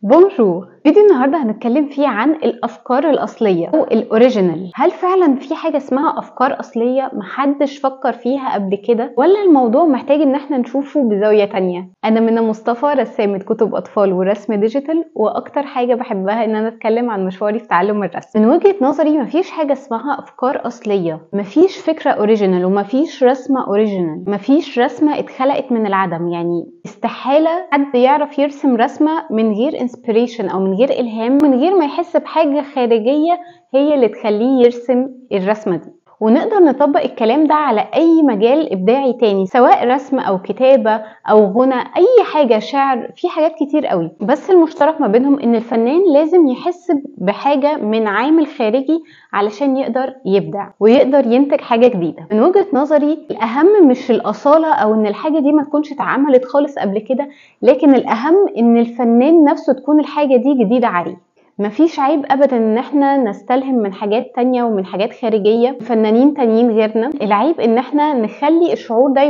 بونجور. فيديو النهارده هنتكلم فيه عن الافكار الاصليه او الاوريجينال. هل فعلا في حاجه اسمها افكار اصليه محدش فكر فيها قبل كده، ولا الموضوع محتاج ان احنا نشوفه بزاويه تانية؟ انا منى مصطفى، رسامه كتب اطفال ورسم ديجيتال، واكتر حاجه بحبها ان انا اتكلم عن مشواري في تعلم الرسم. من وجهه نظري مفيش حاجه اسمها افكار اصليه، مفيش فكره اوريجينال ومفيش رسمه اوريجينال، مفيش رسمه اتخلقت من العدم. يعني استحاله حد يعرف يرسم رسمه من غير انسبيريشن او من غير الهام، من غير ما يحس بحاجه خارجيه هي اللي تخليه يرسم الرسمه دي. ونقدر نطبق الكلام ده على اي مجال ابداعي تاني، سواء رسم او كتابه او غنى، اي حاجه، شعر، في حاجات كتير قوي. بس المشترك ما بينهم ان الفنان لازم يحس بحاجه من عامل خارجي علشان يقدر يبدع ويقدر ينتج حاجه جديده. من وجهه نظري الاهم مش الاصاله او ان الحاجه دي ما تكونش اتعملت خالص قبل كده، لكن الاهم ان الفنان نفسه تكون الحاجه دي جديده عليه. مفيش عيب ابدا ان احنا نستلهم من حاجات تانية ومن حاجات خارجية فنانين تانيين غيرنا. العيب ان احنا نخلي الشعور ده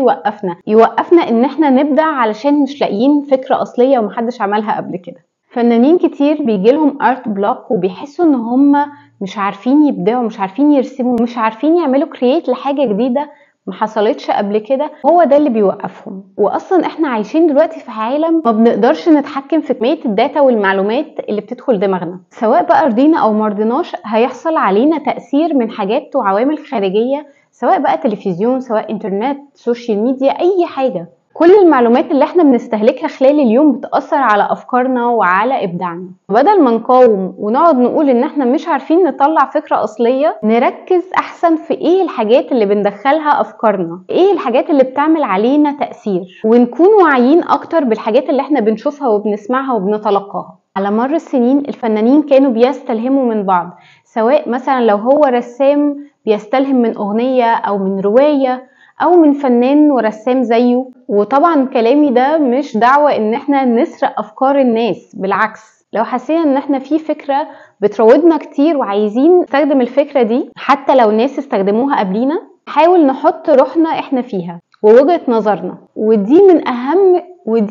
يوقفنا ان احنا نبدع علشان مش لاقيين فكرة اصلية ومحدش عملها قبل كده. فنانين كتير بيجيلهم ارت بلوك وبيحسوا ان هم مش عارفين يبدعوا، مش عارفين يرسموا، مش عارفين يعملوا كرييت لحاجة جديدة ما حصلتش قبل كده. هو ده اللي بيوقفهم. واصلا احنا عايشين دلوقتي في عالم ما بنقدرش نتحكم في كمية الداتا والمعلومات اللي بتدخل دماغنا، سواء بقى رضينا او مرضناش هيحصل علينا تأثير من حاجات وعوامل خارجية، سواء بقى تلفزيون، سواء انترنت، سوشيال ميديا، اي حاجة. كل المعلومات اللي احنا بنستهلكها خلال اليوم بتأثر على افكارنا وعلى ابداعنا. بدل ما نقاوم ونقعد نقول ان احنا مش عارفين نطلع فكرة اصلية، نركز احسن في ايه الحاجات اللي بندخلها افكارنا، ايه الحاجات اللي بتعمل علينا تأثير، ونكون واعيين اكتر بالحاجات اللي احنا بنشوفها وبنسمعها وبنتلقاها. على مر السنين الفنانين كانوا بيستلهموا من بعض، سواء مثلا لو هو رسام بيستلهم من اغنية او من رواية او من فنان ورسام زيه. وطبعا كلامي ده مش دعوة ان احنا نسرق افكار الناس، بالعكس، لو حسينا ان احنا في فكرة بتراودنا كتير وعايزين نستخدم الفكرة دي حتى لو الناس استخدموها قبلينا، حاول نحط روحنا احنا فيها ووجهة نظرنا. ودي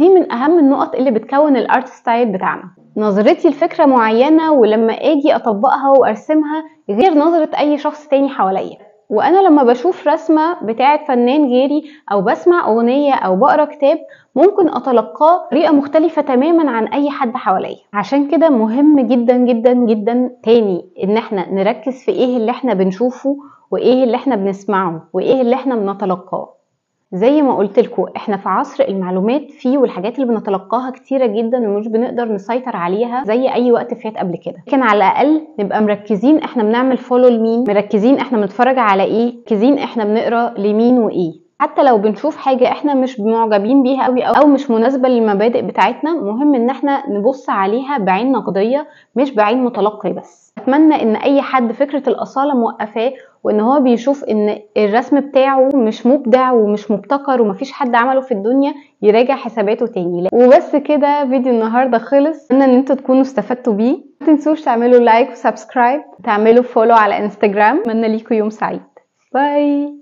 من اهم النقط اللي بتكون الارت ستايل بتاعنا. نظرتي لفكرة معينة ولما اجي اطبقها وارسمها غير نظرة اي شخص تاني حواليا. وانا لما بشوف رسمة بتاعت فنان غيري او بسمع اغنية او بقرا كتاب ممكن اتلقاه بطريقة مختلفة تماما عن اي حد حواليا. عشان كده مهم جدا جدا جدا تاني ان احنا نركز في ايه اللي احنا بنشوفه وايه اللي احنا بنسمعه وايه اللي احنا بنتلقاه. زي ما قلت لكم احنا في عصر المعلومات فيه والحاجات اللي بنتلقاها كتيرة جدا ومش بنقدر نسيطر عليها زي اي وقت فات قبل كده. لكن على الاقل نبقى مركزين احنا بنعمل فولو لمين، مركزين احنا بنتفرج على ايه، مركزين احنا بنقرا لمين وايه. حتى لو بنشوف حاجة احنا مش معجبين بيها قوي او مش مناسبة للمبادئ بتاعتنا، مهم ان احنا نبص عليها بعين نقدية مش بعين متلقي بس. اتمنى ان اي حد فكرة الاصالة موقفاه وان هو بيشوف ان الرسم بتاعه مش مبدع ومش مبتكر ومفيش حد عمله في الدنيا يراجع حساباته تاني. وبس كده، فيديو النهارده خلص. اتمنى ان انتوا تكونوا استفدتوا بيه. ما تنسوش تعملوا لايك وسبسكرايب، تعملوا فولو على انستجرام. اتمنى ليكم يوم سعيد. باي.